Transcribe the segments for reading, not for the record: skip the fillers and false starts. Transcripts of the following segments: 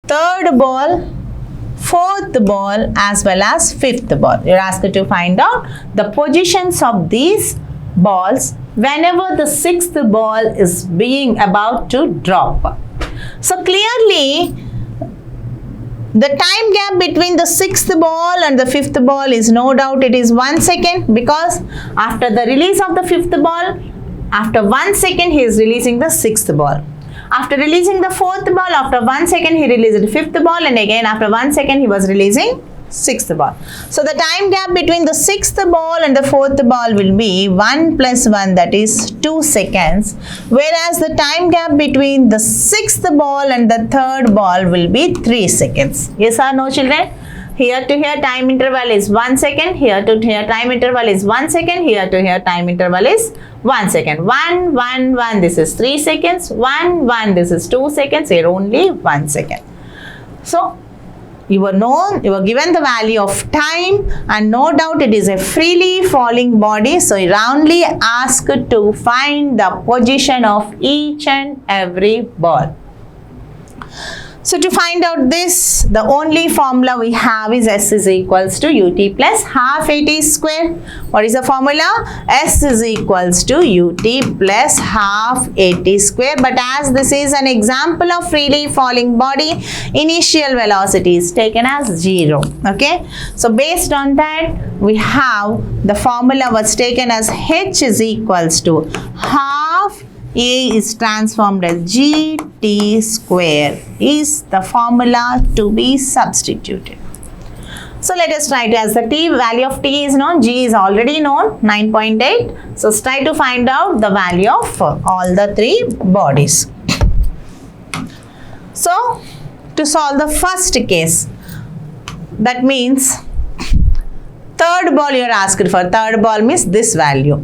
third ball, fourth ball as well as fifth ball. You are asked to find out the positions of these balls whenever the sixth ball is being about to drop. So clearly the time gap between the sixth ball and the fifth ball is no doubt it is 1 second, because after the release of the fifth ball, after 1 second he is releasing the sixth ball. After releasing the fourth ball, after 1 second he released the fifth ball, and again after 1 second he was releasing sixth ball. So the time gap between the sixth ball and the fourth ball will be 1 plus 1, that is 2 seconds, whereas the time gap between the sixth ball and the third ball will be 3 seconds. Yes or no, children? Here to here time interval is 1 second, here to here time interval is 1 second, here to here time interval is 1 second. 1, 1, 1, this is 3 seconds, 1, 1, this is 2 seconds, here only 1 second. So you were given the value of time, and no doubt it is a freely falling body, so you are only asked to find the position of each and every ball. So to find out this, the only formula we have is S is equals to UT plus half AT square. What is the formula? S is equals to UT plus half AT square. But as this is an example of freely falling body, initial velocity is taken as 0. Okay. So based on that, we have the formula was taken as H is equals to half A is transformed as GT square is the formula to be substituted. So let us try to, as the value of T is known, G is already known, 9.8. So try to find out the value of all the three bodies. So to solve the first case, that means third ball you are asked for. Third ball means this value.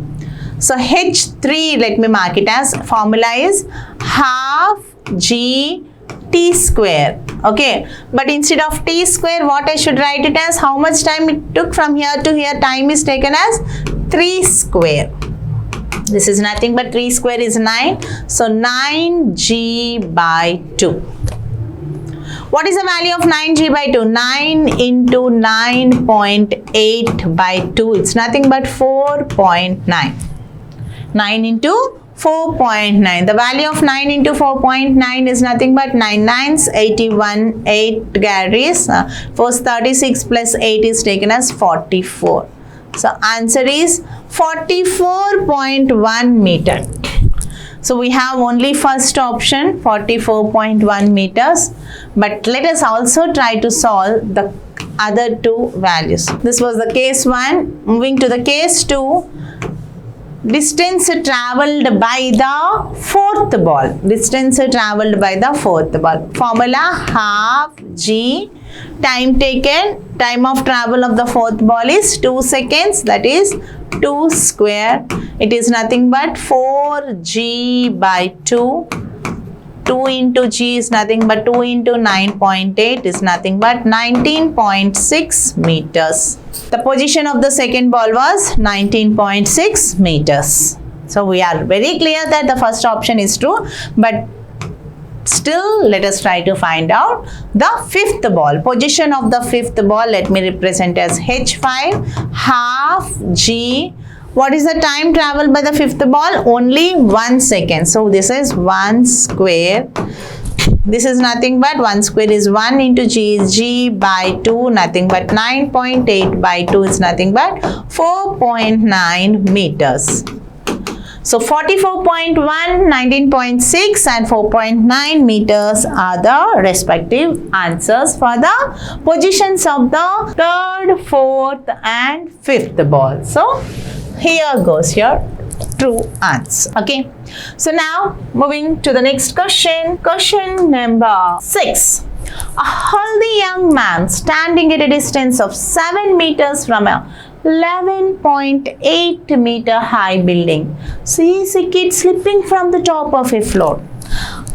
So H3, let me mark it as, formula is half G T square. Okay, but instead of T square, what I should write it as? How much time it took from here to here? Time is taken as 3 square. This is nothing but 3 square is 9. So 9G by 2. What is the value of 9G by 2? 9 into 9.8 by 2. It's nothing but 4.9. 9 into 4.9. The value of 9 into 4.9 is nothing but 9 9s, 81, 8 carries. 36 plus 8 is taken as 44. So answer is 44.1 meter. So we have only first option, 44.1 meters. But let us also try to solve the other two values. This was the case 1. Moving to the case 2. Distance travelled by the fourth ball. Distance travelled by the fourth ball. Formula half G. Time taken, time of travel of the fourth ball is 2 seconds. That is 2 square. It is nothing but 4G by 2. 2 into G is nothing but 2 into 9.8 is nothing but 19.6 meters. The position of the second ball was 19.6 meters. So we are very clear that the first option is true, but still let us try to find out the fifth ball. Position of the fifth ball, let me represent as H5 half G. What is the time traveled by the fifth ball? Only 1 second. So this is 1 square. This is nothing but 1 square is 1 into G is G by 2, nothing but 9.8 by 2 is nothing but 4.9 meters. So 44.1, 19.6 and 4.9 meters are the respective answers for the positions of the third, fourth and fifth ball. So here goes your true answer. Okay. So now moving to the next question. Question number 6. A healthy young man standing at a distance of 7 meters from a 11.8 meter high building sees a kid slipping from the top of a floor.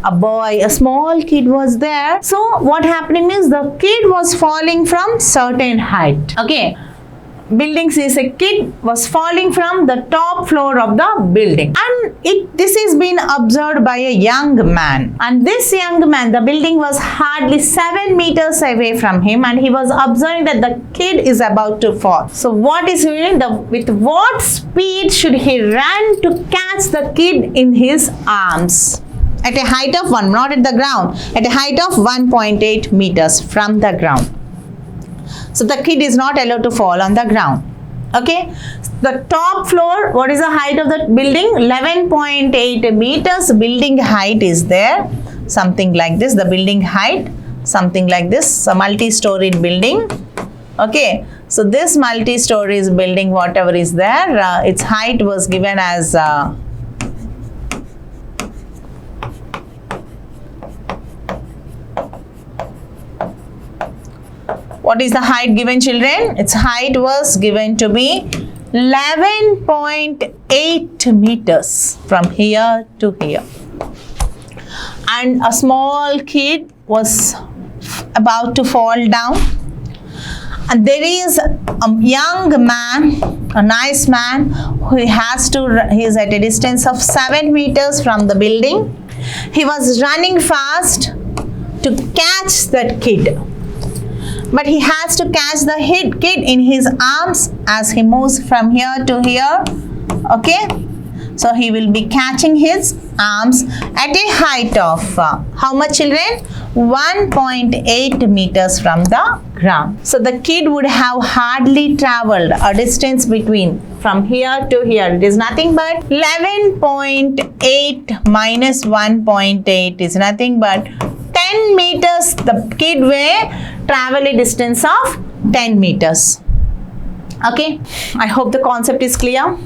A small kid was there. So what happening is the kid was falling from certain height. Okay. building says a kid was falling from the top floor of the building, and this is been observed by a young man, and this young man, the building was hardly 7 meters away from him, and he was observing that the kid is about to fall. So what is he doing? With what speed should he run to catch the kid in his arms? At a height of 1, not at the ground, at a height of 1.8 meters from the ground. So the kid is not allowed to fall on the ground. Okay. The top floor, what is the height of the building? 11.8 meters. Building height is there. Something like this. The building height, something like this. A multi-storied building. Okay. So this multi-stories building, whatever is there, its height was given as what is the height given, children? Its height was given to be 11.8 meters from here to here. And a small kid was about to fall down. And there is a young man, a nice man, who he is at a distance of 7 meters from the building. He was running fast to catch that kid. But he has to catch the kid in his arms as he moves from here to here. Okay. So he will be catching his arms at a height of how much, children? 1.8 meters from the ground. So the kid would have hardly traveled a distance between from here to here. It is nothing but 11.8 minus 1.8 is nothing but 10 meters. The kid will travel a distance of 10 meters. Okay. I hope the concept is clear.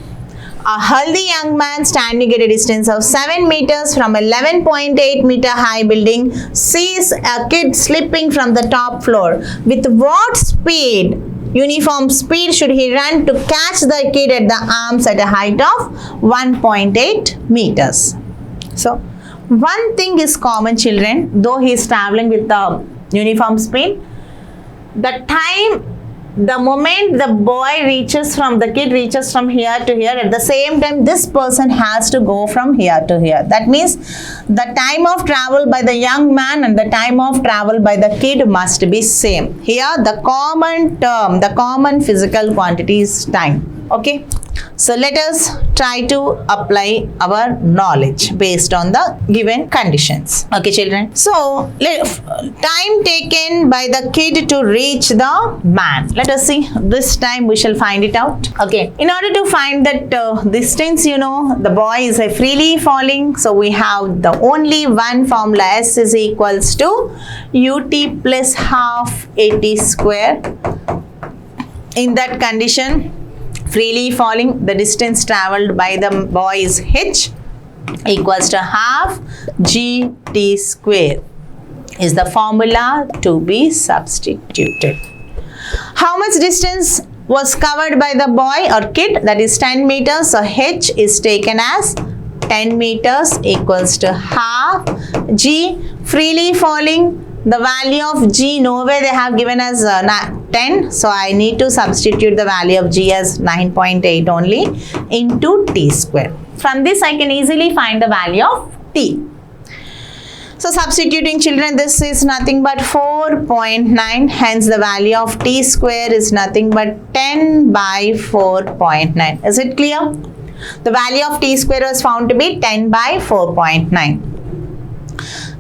A healthy young man standing at a distance of 7 meters from 11.8 meter high building sees a kid slipping from the top floor. With what speed, uniform speed, should he run to catch the kid at the arms at a height of 1.8 meters? So, one thing is common, children, though he is traveling with the uniform speed, the moment the kid reaches from here to here, at the same time this person has to go from here to here. That means the time of travel by the young man and the time of travel by the kid must be same. Here the common term, the common physical quantity is time. Okay. So let us try to apply our knowledge based on the given conditions. Okay, children. So time taken by the kid to reach the man. Let us see. This time we shall find it out. Okay. In order to find that distance, the boy is freely falling. So we have the only one formula, S is equals to ut plus half at square. In that condition, freely falling, the distance traveled by the boy is h equals to half gt square is the formula to be substituted. How much distance was covered by the boy or kid? That is 10 meters. So h is taken as 10 meters equals to half g. Freely falling, the value of g, nowhere they have given as 10. So I need to substitute the value of g as 9.8 only into t square. From this I can easily find the value of t. So substituting, children, this is nothing but 4.9. Hence the value of t square is nothing but 10 by 4.9. Is it clear? The value of t square was found to be 10 by 4.9.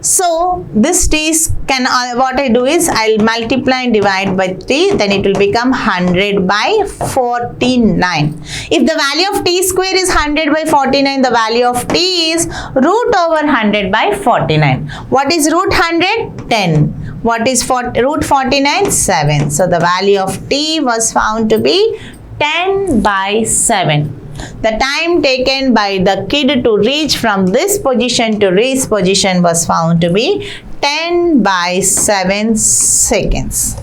So this t can, what I do is I'll multiply and divide by 3, then it will become 100 by 49. If the value of t square is 100 by 49, the value of t is root over 100 by 49. What is root 100? 10. What is root 49? 7. So the value of t was found to be 10 by 7. The time taken by the kid to reach from this position to this position was found to be 10 by 7 seconds.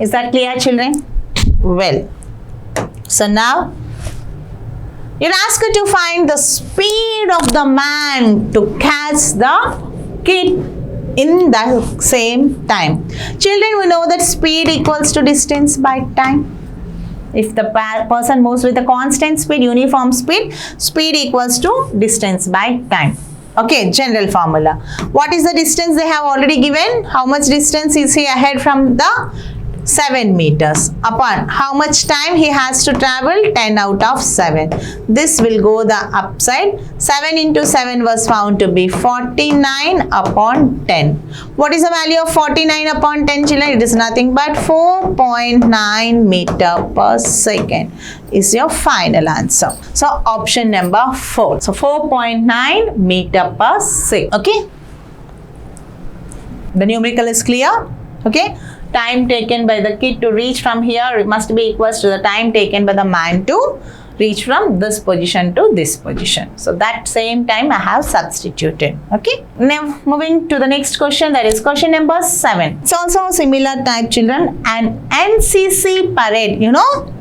Is that clear, children? Well, so now you're asked to find the speed of the man to catch the kid in the same time. Children, we know that speed equals to distance by time. If the person moves with a constant speed, uniform speed, speed equals to distance by time. Okay, general formula. What is the distance they have already given? How much distance is he ahead from the 7 meters upon how much time he has to travel? 10 out of 7. This will go the upside. 7 into 7 was found to be 49 upon 10. What is the value of 49 upon 10, children? It is nothing but 4.9 meter per second is your final answer. So option number 4. So 4.9 meter per second. Okay. The numerical is clear. Okay. Time taken by the kid to reach from here must be equals to the time taken by the man to reach from this position to this position. So that same time I have substituted. Okay. Now moving to the next question, that is question number 7. It's also a similar type, children. An NCC parade, you know,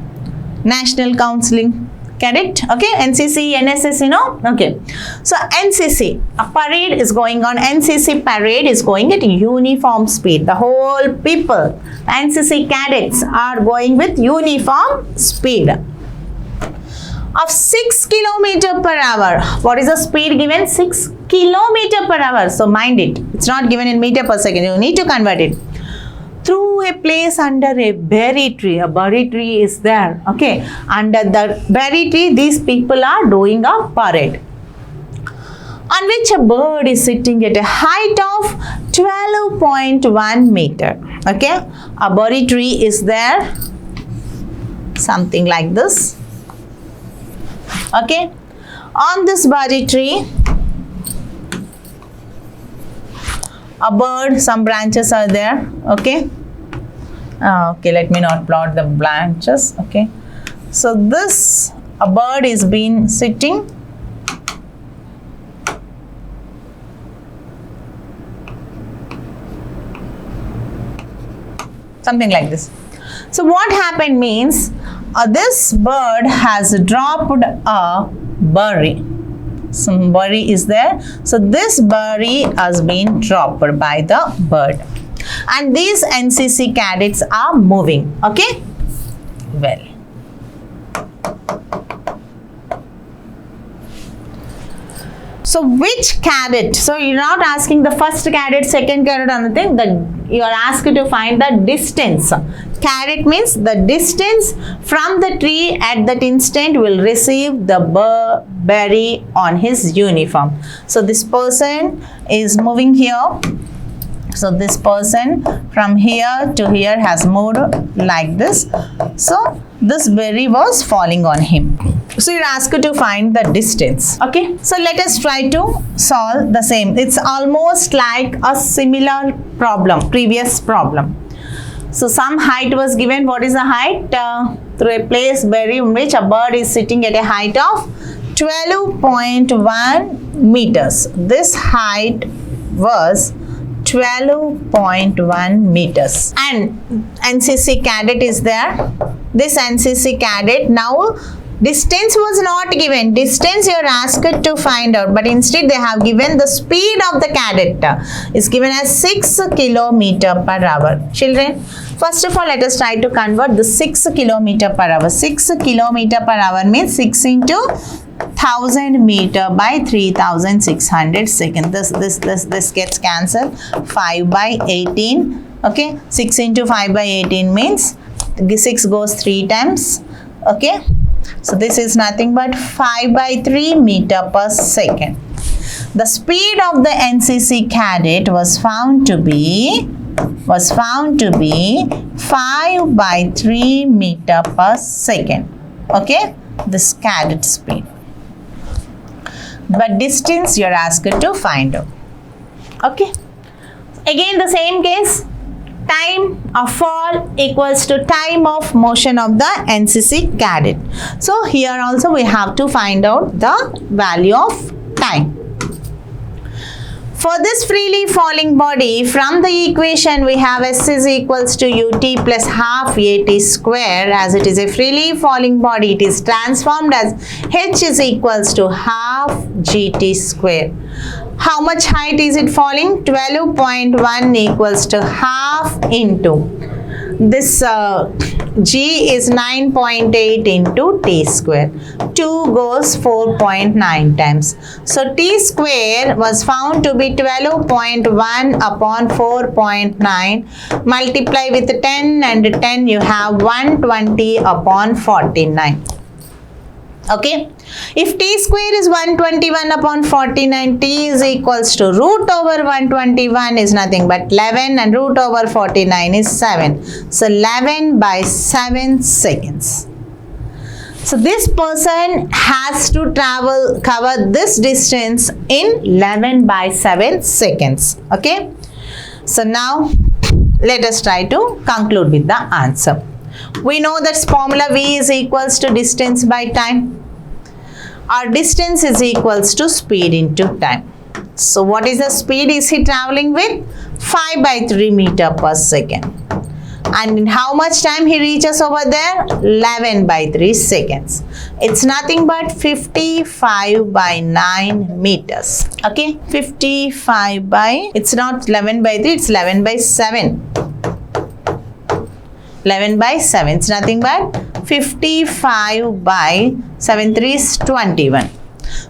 National Counseling Cadet, okay, NCC, NSS, you know, okay. So NCC, a parade is going on. NCC parade is going at uniform speed. The whole people, NCC cadets are going with uniform speed of 6 km per hour. What is the speed given? 6 km per hour. So mind it, it's not given in meter per second. You need to convert it. Through a place under a berry tree. A berry tree is there. Okay. Under the berry tree, these people are doing a parade, on which a bird is sitting at a height of 12.1 meter. Okay. A berry tree is there. Something like this. Okay. On this berry tree, a bird, some branches are there. Okay. Okay, let me not plot the branches. Okay. So this, a bird is been sitting. Something like this. So what happened means, this bird has dropped a berry. Some berry is there. So this berry has been dropped by the bird. And these NCC cadets are moving. Okay? Well. So which cadet? So you're not asking the first cadet, second cadet or anything. You are asked to find the distance. Cadet means the distance from the tree at that instant will receive the berry on his uniform. So this person is moving here. So this person from here to here has moved like this. So this berry was falling on him. So you're asked to find the distance. Okay. So let us try to solve the same. It's almost like a similar problem, previous problem. So some height was given. What is the height? Through a place berry in which a bird is sitting at a height of 12.1 meters. This height was 12.1 meters. And NCC cadet is there. This NCC cadet, now distance was not given. Distance you are asked to find out, but instead they have given the speed of the cadet is given as 6 km per hour. Children, first of all, let us try to convert the 6 km per hour. 6 km per hour means 6 into 1000 meter by 3600 seconds. This gets cancelled. 5 by 18. Okay, 6 into 5 by 18 means 6 goes 3 times. Okay. So this is nothing but 5 by 3 meter per second. The speed of the NCC cadet was found to be 5 by 3 meter per second. Okay, this cadet speed. But distance you are asked to find out. Okay. Again the same case. Time of fall equals to time of motion of the NCC cadet. So here also we have to find out the value of time. For this freely falling body, from the equation we have S is equals to ut plus half at square. As it is a freely falling body, it is transformed as h is equals to half gt square. How much height is it falling? 12.1 equals to half into this G is 9.8 into T square. 2 goes 4.9 times. So T square was found to be 12.1 upon 4.9. Multiply with 10 and 10, you have 120 upon 49. Okay, if T square is 121 upon 49, T is equals to root over 121 is nothing but 11 and root over 49 is 7. So 11 by 7 seconds. So this person has to cover this distance in 11 by 7 seconds. Okay, so now let us try to conclude with the answer. We know that formula V is equals to distance by time. Our distance is equals to speed into time. So what is the speed is he traveling with? 5 by 3 meter per second. And in how much time he reaches over there? 11 by 3 seconds. It's nothing but 55 by 9 meters. Okay, 55 by, it's not 11 by 3, it's 11 by 7. 11 by 7, it's nothing but 55 by 7 3 is 21.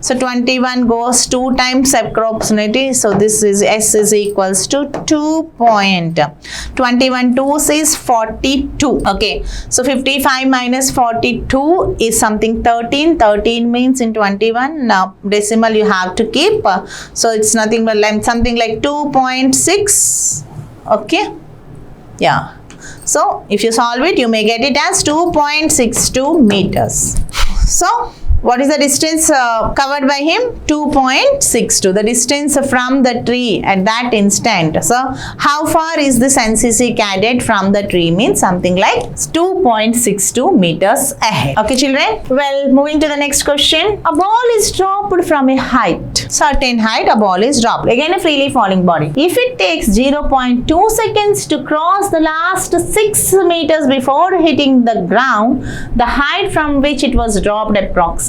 So 21 goes 2 times approximately. So this is S is equals to 2.21 2s is 42. Okay, so 55 minus 42 is something 13. 13 means in 21. Now decimal you have to keep. So it's nothing but like something like 2.6. Okay, yeah. So if you solve it, you may get it as 2.62 meters. So what is the distance covered by him? 2.62. The distance from the tree at that instant. So how far is this NCC cadet from the tree? Means something like 2.62 meters ahead. Okay, children. Well, moving to the next question. A ball is dropped from a height. Certain height, a ball is dropped. Again, a freely falling body. If it takes 0.2 seconds to cross the last 6 meters before hitting the ground, the height from which it was dropped approximately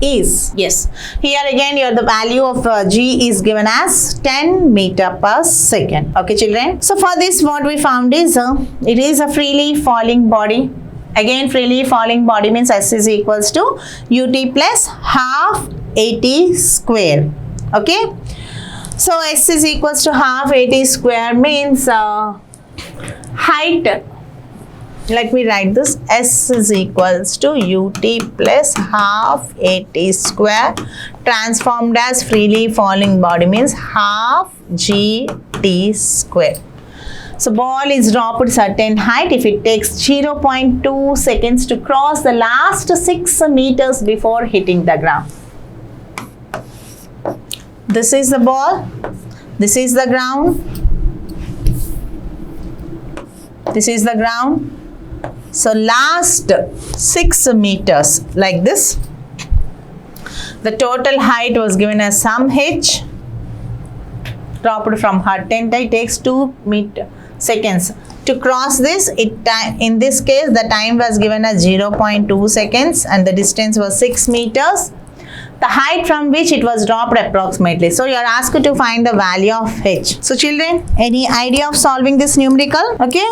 is, yes, here again the value of G is given as 10 meter per second. Okay, children. So for this what we found is it is a freely falling body. Again, freely falling body means S is equals to UT plus half AT square. Okay, so S is equals to half AT square means height. Let me write this. S is equals to UT plus half AT square transformed as freely falling body means half GT square. So ball is dropped at certain height. If it takes 0.2 seconds to cross the last 6 meters before hitting the ground. This is the ball. This is the ground. This is the ground. So last 6 meters like this. The total height was given as some h. Dropped from height. It takes 2 seconds. To cross this, in this case, the time was given as 0.2 seconds and the distance was 6 meters. The height from which it was dropped approximately. So you are asked to find the value of h. So children, any idea of solving this numerical? Okay.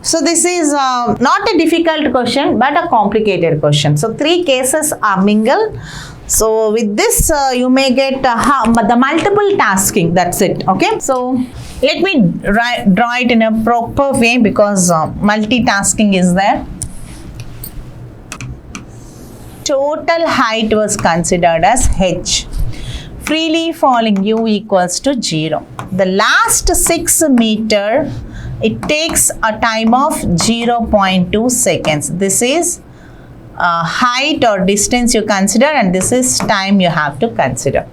So this is not a difficult question but a complicated question. So 3 cases are mingled. So with this you may get the multiple tasking. That's it. Okay. So let me draw it in a proper way because multitasking is there. Total height was considered as h. Freely falling u equals to 0. The last 6 meter, it takes a time of 0.2 seconds. This is height or distance you consider and this is time you have to consider.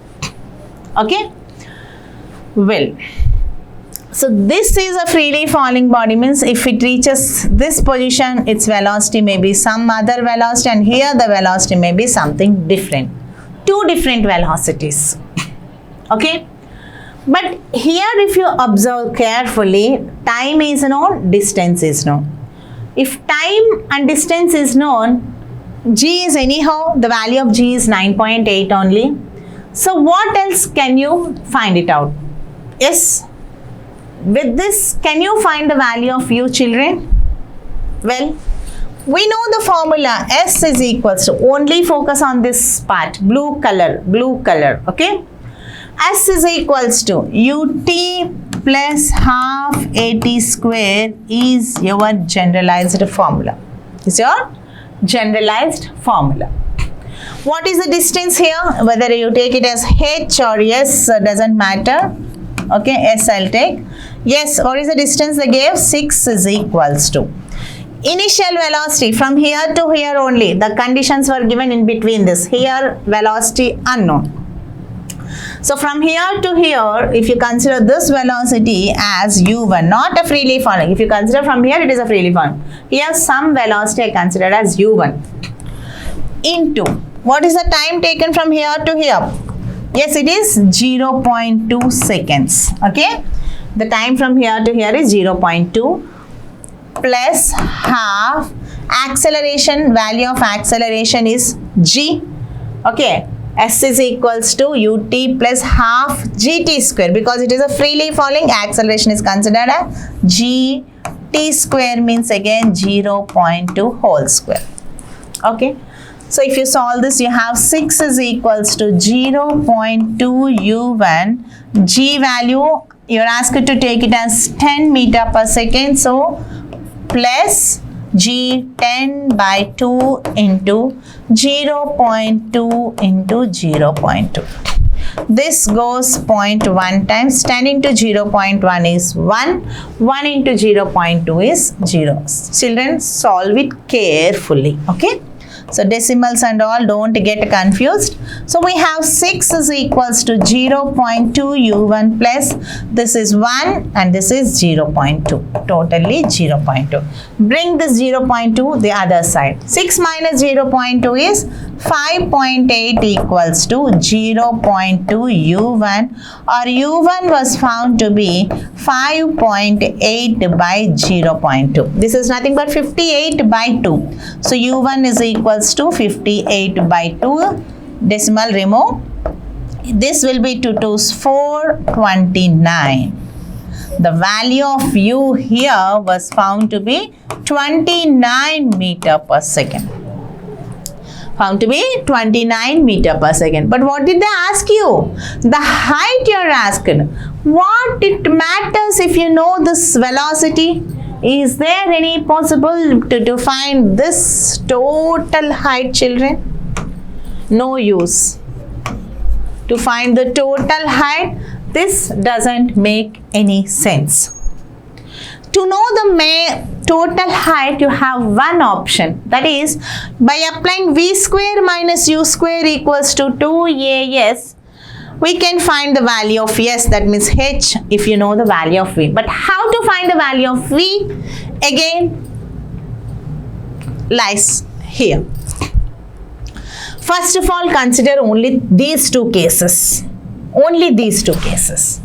Okay. Well, so this is a freely falling body means if it reaches this position, its velocity may be some other velocity and here the velocity may be something different. 2 different velocities. Okay. But here if you observe carefully, time is known, distance is known. If time and distance is known, G is anyhow, the value of G is 9.8 only. So what else can you find it out? Yes. With this, can you find the value of U, children? Well, we know the formula S is equals to, only focus on this part, blue color, okay? S is equals to UT plus half AT square is your generalized formula. Is your generalized formula. What is the distance here? Whether you take it as H or S doesn't matter. Okay, S I'll take. Yes, what is the distance they gave? 6 is equals to. Initial velocity from here to here only. The conditions were given in between this. Here velocity unknown. So from here to here, if you consider this velocity as u1, not a freely falling. If you consider from here, it is a freely falling. Here some velocity I considered as u1 into, what is the time taken from here to here? Yes, it is 0.2 seconds. Okay, the time from here to here is 0.2 plus half acceleration. Value of acceleration is g. Okay, S is equals to ut plus half gt square, because it is a freely falling, acceleration is considered as gt square, means again 0.2 whole square. Okay, so if you solve this, you have 6 is equals to 0.2 u1, g value you are asked to take it as 10 meter per second, so plus g 10 by 2 into 0.2 into 0.2. This goes 0.1 times. 10 into 0.1 is 1. 1 into 0.2 is 0. Children, solve it carefully. Okay. So decimals and all, don't get confused. So we have 6 is equals to 0.2 u1 plus this is 1 and this is 0.2. Totally 0.2. Bring this 0.2 the other side. 6 minus 0.2 is 5.8 equals to 0.2 u1, or u1 was found to be 5.8 by 0.2. This is nothing but 58 by 2. So u1 is equals to 58 by 2. Decimal remove. This will be 2 2's 429. The value of u here was found to be 29 meter per second. Found to be 29 meter per second. But what did they ask you? The height you are asked. What it matters if you know this velocity? Is there any possible to find this total height, children? No use. To find the total height, this doesn't make any sense. To know the total height, you have one option. That is, by applying v square minus u square equals to 2as, we can find the value of s, that means h, if you know the value of v. But how to find the value of v? Again, lies here. First of all, consider only these two cases. Only these two cases.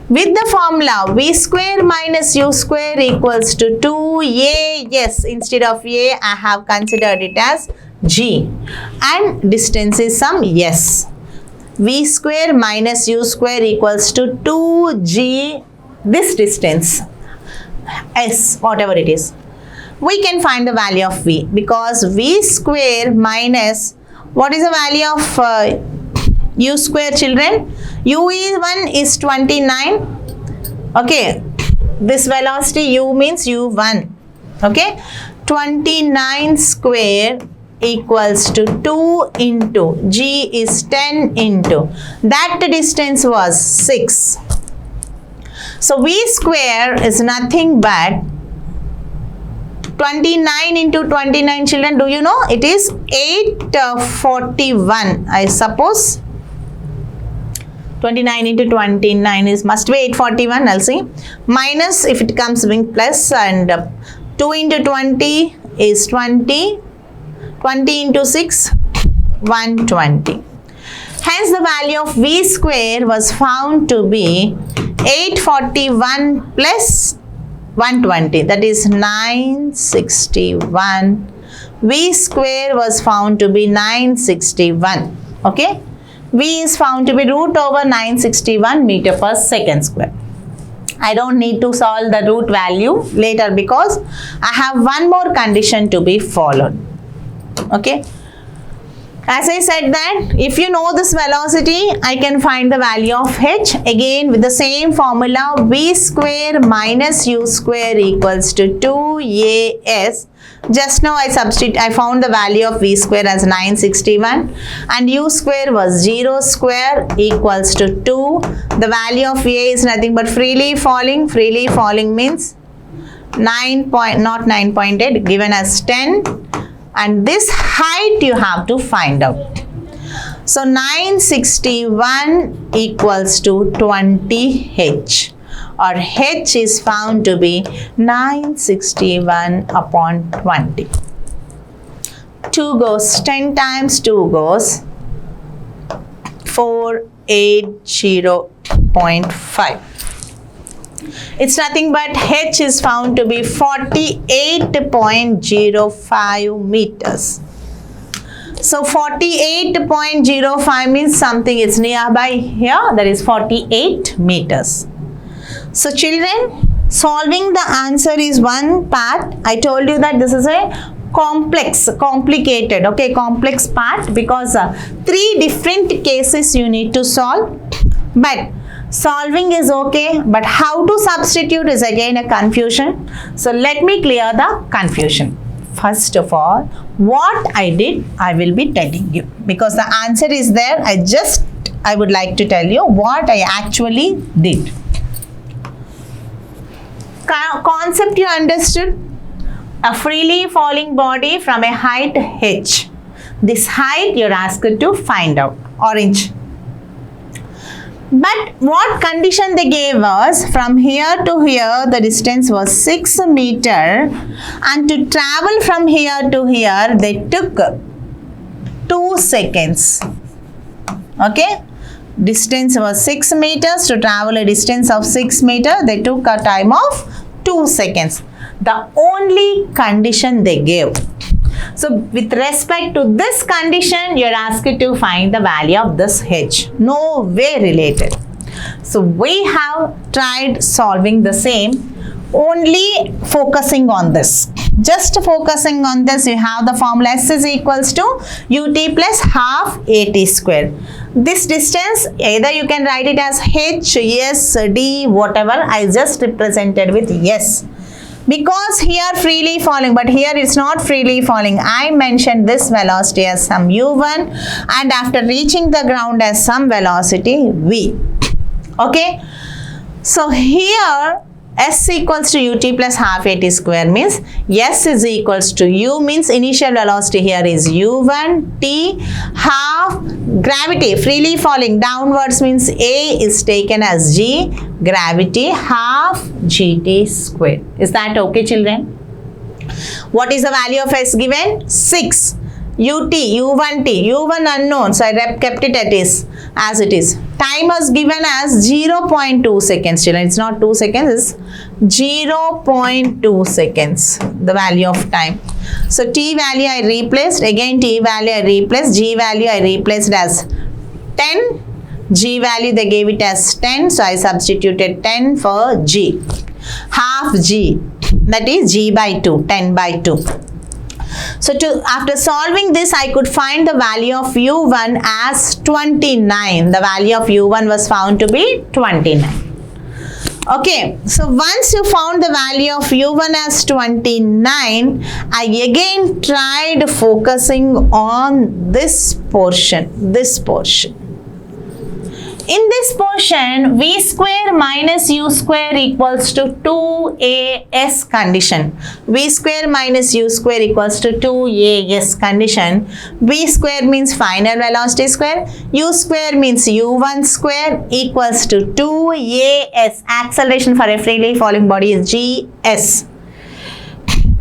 With the formula v square minus u square equals to 2as, instead of a, I have considered it as g, and distance is some s. V square minus u square equals to 2g, this distance s, whatever it is. We can find the value of v, because v square minus, what is the value of u square, children? u1 is 29. Okay, this velocity u means u1. Okay, 29 square equals to 2 into g is 10 into, that distance was 6. So v square is nothing but 29 into 29, children, do you know? It is 841, I suppose. 29 into 29 is must be 841, I'll see. Minus, if it comes being plus, and 2 into 20 is 20. 20 into 6, 120. Hence, the value of v square was found to be 841 plus 120, that is 961. V square was found to be 961. Okay, v is found to be root over 961 meter per second square. I don't need to solve the root value later because I have one more condition to be followed. Okay. As I said that if you know this velocity, I can find the value of h again with the same formula, v square minus u square equals to 2as. Just now I found the value of v square as 961 and u square was 0 square equals to 2. The value of a is nothing but freely falling. Freely falling means not 9.8 given as 10. And this height you have to find out. So 961 equals to 20h, or h is found to be 961 upon 20. 2 goes 10 times 2 goes 480.5. It's nothing but h is found to be 48.05 meters. So 48.05 means something is nearby here, that is 48 meters. So children, solving the answer is one part. I told you that this is a complicated, okay, complex part because 3 different cases you need to solve. But solving is okay, but how to substitute is again a confusion. So let me clear the confusion. First of all, what I did, I will be telling you because the answer is there. I would like to tell you what I actually did. Concept you understood? A freely falling body from a height h. This height you're asked to find out. Orange. But what condition they gave us? From here to here the distance was 6 meter and to travel from here to here they took 2 seconds. Okay, distance was 6 meters. To travel a distance of 6 meters they took a time of 2 seconds. The only condition they gave. So with respect to this condition, you are asked to find the value of this h. No way related. So we have tried solving the same, only focusing on this. Just focusing on this, you have the formula s is equals to ut plus half at square. This distance, either you can write it as h, s, d, whatever. I just represented with s. Because here freely falling, but here it's not freely falling. I mentioned this velocity as some u1 and after reaching the ground as some velocity v. Okay. So here s equals to ut plus half at square means s is equals to u means initial velocity here is u1, t, half gravity freely falling downwards means a is taken as g, gravity half gt square. Is that okay children? What is the value of s given? 6. ut, u1t, u1 unknown, so I kept it as it is. Time was given as 0.2 seconds children. It's not 2 seconds, it's 0.2 seconds, the value of time. So t value I replaced, again t value I replaced, g value I replaced as 10, g value they gave it as 10, so I substituted 10 for g. Half g, that is g by 2, 10 by 2. So after solving this, I could find the value of u1 as 29. The value of u1 was found to be 29. Okay, so once you found the value of u1 as 29, I again tried focusing on this portion. In this portion, v square minus u square equals to 2as condition. V square minus u square equals to 2as condition. V square means final velocity square. U square means u1 square equals to 2as. Acceleration for a freely falling body is gs.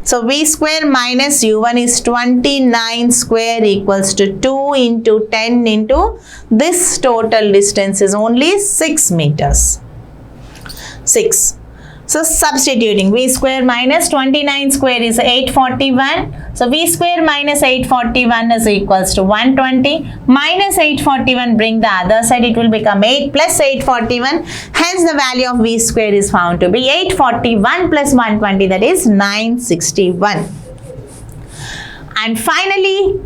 So v square minus u1 is 29 square equals to 2 into 10 into this total distance is only 6 meters. 6. So substituting v square minus 29 square is 841. So v square minus 841 is equals to 120. Minus 841, bring the other side, it will become 8 plus 841. Hence the value of v square is found to be 841 plus 120, that is 961. And finally,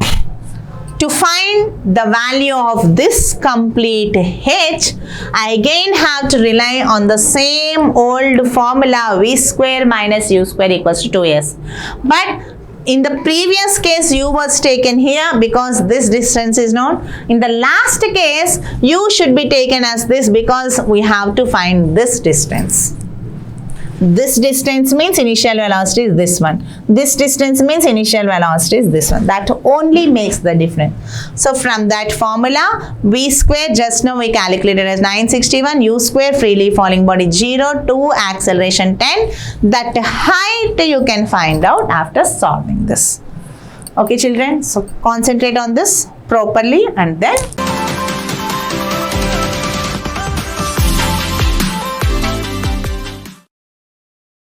to find the value of this complete h, I again have to rely on the same old formula, v square minus u square equals to 2s. But in the previous case, u was taken here because this distance is known. In the last case, u should be taken as this because we have to find this distance. This distance means initial velocity is this one. This distance means initial velocity is this one. That only makes the difference. So from that formula, v square just now we calculated as 961, u square freely falling body 0, 2, acceleration 10. That height you can find out after solving this. Okay children, so concentrate on this properly and then